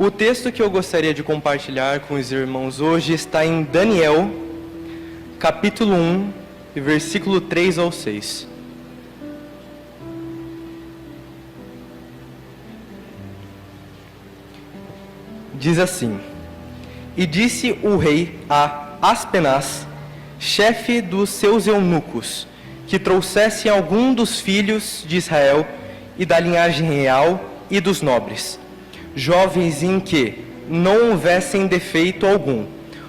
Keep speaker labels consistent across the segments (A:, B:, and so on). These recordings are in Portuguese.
A: O texto que eu gostaria de compartilhar com os irmãos hoje está em Daniel, capítulo 1, versículo 3 ao 6. Diz assim: E disse o rei a Aspenaz, chefe dos seus eunucos, que trouxesse algum dos filhos de Israel e da linhagem real e dos nobres, jovens em que não houvessem defeito algum,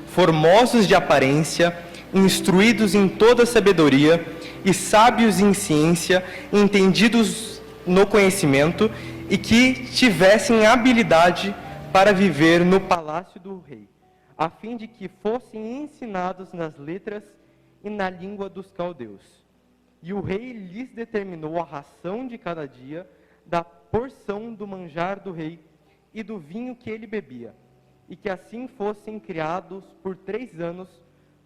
A: formosos de aparência, instruídos em toda sabedoria e sábios em ciência, entendidos no conhecimento e que tivessem habilidade para viver no palácio do rei, a fim de que fossem ensinados nas letras e na língua dos caldeus. E o rei lhes determinou a ração de cada dia, da porção do manjar do rei e do vinho que ele bebia, e que assim fossem criados por 3 anos,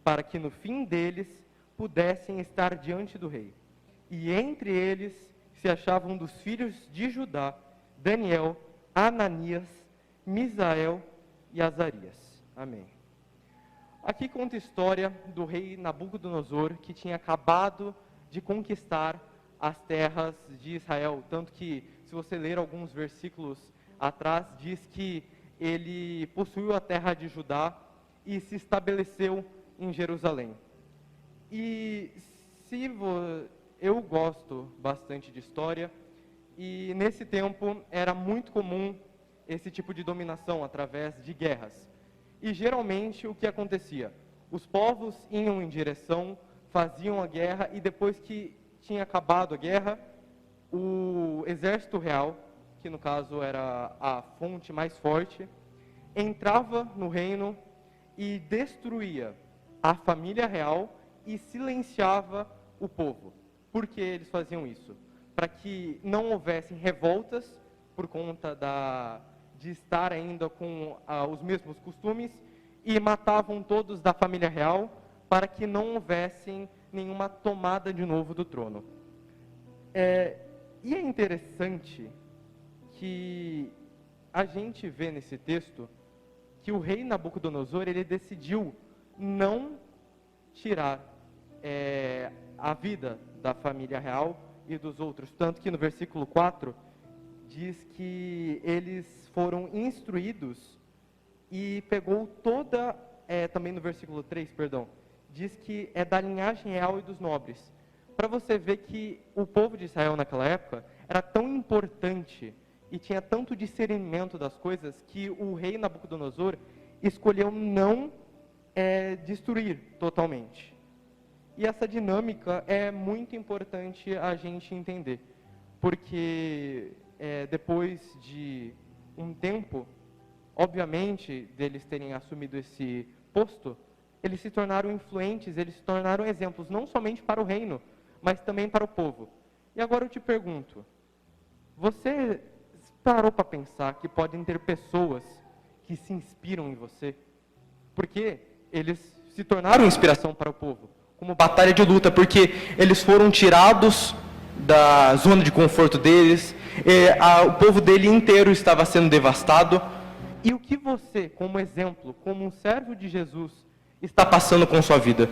A: para que no fim deles pudessem estar diante do rei. E entre eles se achavam dos filhos de Judá, Daniel, Ananias, Misael e Azarias. Amém. Aqui conta a história do rei Nabucodonosor, que tinha acabado de conquistar as terras de Israel, tanto que, se você ler alguns versículos atrás, diz que ele possuiu a terra de Judá e se estabeleceu em Jerusalém. E eu gosto bastante de história, e nesse tempo era muito comum esse tipo de dominação através de guerras. E geralmente o que acontecia? Os povos iam em direção, faziam a guerra, e depois que tinha acabado a guerra, o exército real, que no caso era a fonte mais forte, entrava no reino e destruía a família real e silenciava o povo. Por que eles faziam isso? Para que não houvessem revoltas por conta de estar ainda com os mesmos costumes, e matavam todos da família real para que não houvessem nenhuma tomada de novo do trono. E é interessante que a gente vê nesse texto que o rei Nabucodonosor, ele decidiu não tirar a vida da família real e dos outros, tanto que no versículo 4 diz que eles foram instruídos e pegou toda, também no versículo 3, perdão, diz que é da linhagem real e dos nobres. Para você ver que o povo de Israel naquela época era tão importante e tinha tanto discernimento das coisas que o rei Nabucodonosor escolheu não destruir totalmente. E essa dinâmica é muito importante a gente entender, porque depois de um tempo, obviamente, deles terem assumido esse posto, eles se tornaram influentes, eles se tornaram exemplos, não somente para o reino, mas também para o povo. E agora eu te pergunto, você parou para pensar que podem ter pessoas que se inspiram em você? Porque eles se tornaram inspiração para o povo, como batalha de luta, porque eles foram tirados da zona de conforto deles, o povo dele inteiro estava sendo devastado. E o que você, como exemplo, como um servo de Jesus, está passando com sua vida?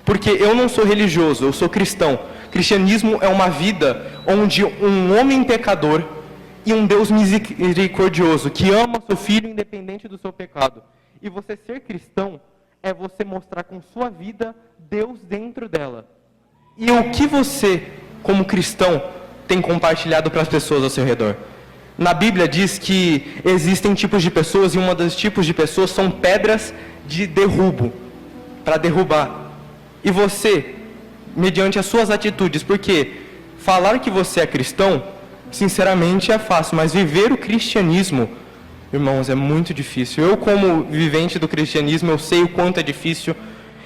A: Porque eu não sou religioso, eu sou cristão. Cristianismo é uma vida onde um homem pecador e um Deus misericordioso, que ama seu filho independente do seu pecado. E você ser cristão é você mostrar com sua vida Deus dentro dela. E o que você, como cristão, tem compartilhado para as pessoas ao seu redor? Na Bíblia diz que existem tipos de pessoas, e um dos tipos de pessoas são pedras de derrubo, para derrubar. E você, mediante as suas atitudes, porque falar que você é cristão, sinceramente é fácil, mas viver o cristianismo, irmãos, é muito difícil. Eu, como vivente do cristianismo, eu sei o quanto é difícil.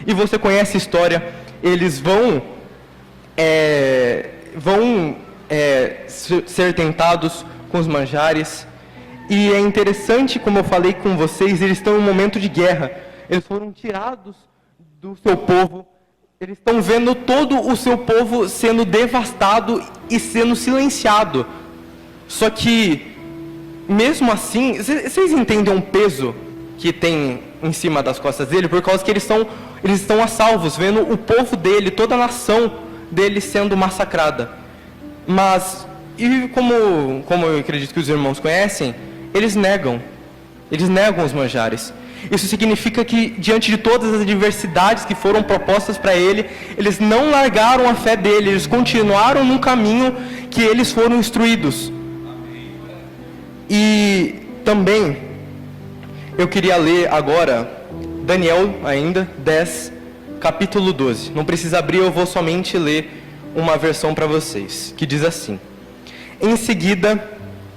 A: E você conhece a história, eles vão ser tentados com os manjares. E é interessante, como eu falei com vocês, eles estão em um momento de guerra. Eles foram tirados do seu povo. Eles estão vendo todo o seu povo sendo devastado e sendo silenciado. Só que mesmo assim, vocês entendem o peso que tem em cima das costas dele? Por causa que eles estão a salvos, vendo o povo dele, toda a nação dele sendo massacrada. Mas, e como eu acredito que os irmãos conhecem, eles negam os manjares. Isso significa que, diante de todas as adversidades que foram propostas para ele, eles não largaram a fé dele, eles continuaram no caminho que eles foram instruídos. E também, eu queria ler agora, Daniel ainda, 10, capítulo 12. Não precisa abrir, eu vou somente ler uma versão para vocês, que diz assim: Em seguida,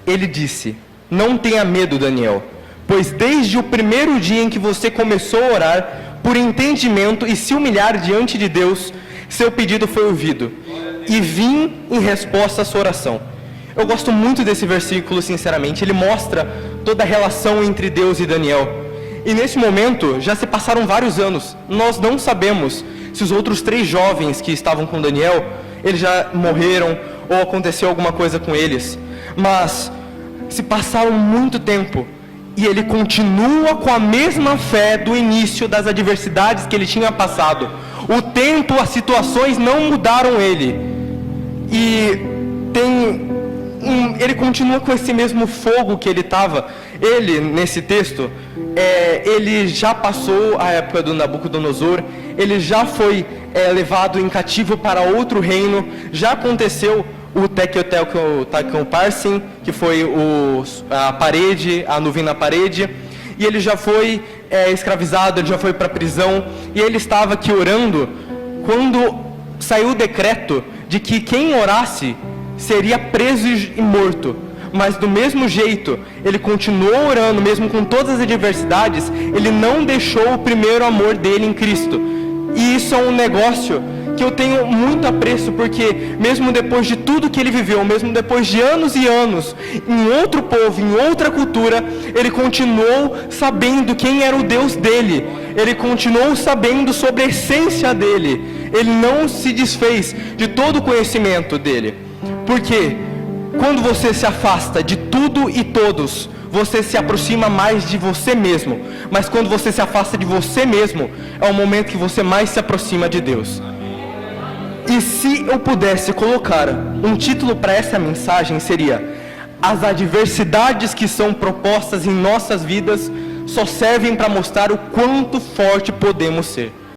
A: ele disse: Não tenha medo, Daniel, pois desde o primeiro dia em que você começou a orar, por entendimento e se humilhar diante de Deus, seu pedido foi ouvido, e vim em resposta à sua oração. Eu gosto muito desse versículo, sinceramente. Ele mostra toda a relação entre Deus e Daniel. E nesse momento, já se passaram vários anos. Nós não sabemos se os outros 3 jovens que estavam com Daniel, eles já morreram ou aconteceu alguma coisa com eles. Mas se passaram muito tempo e ele continua com a mesma fé do início das adversidades que ele tinha passado. O tempo, as situações não mudaram ele. E ele continua com esse mesmo fogo que ele estava. Ele, nesse texto, ele já passou a época do Nabucodonosor, ele já foi levado em cativo para outro reino, já aconteceu o Tekel-Parsin, que foi a parede, a nuvem na parede, e ele já foi escravizado, ele já foi para a prisão, e ele estava aqui orando, quando saiu o decreto de que quem orasse seria preso e morto. Mas do mesmo jeito, ele continuou orando, mesmo com todas as adversidades, ele não deixou o primeiro amor dele em Cristo. E isso é um negócio que eu tenho muito apreço, porque mesmo depois de tudo que ele viveu, mesmo depois de anos e anos, em outro povo, em outra cultura, ele continuou sabendo quem era o Deus dele, ele continuou sabendo sobre a essência dele, ele não se desfez de todo o conhecimento dele. Porque quando você se afasta de tudo e todos, você se aproxima mais de você mesmo. Mas quando você se afasta de você mesmo, é o momento que você mais se aproxima de Deus. E se eu pudesse colocar um título para essa mensagem, seria: As adversidades que são propostas em nossas vidas só servem para mostrar o quanto forte podemos ser.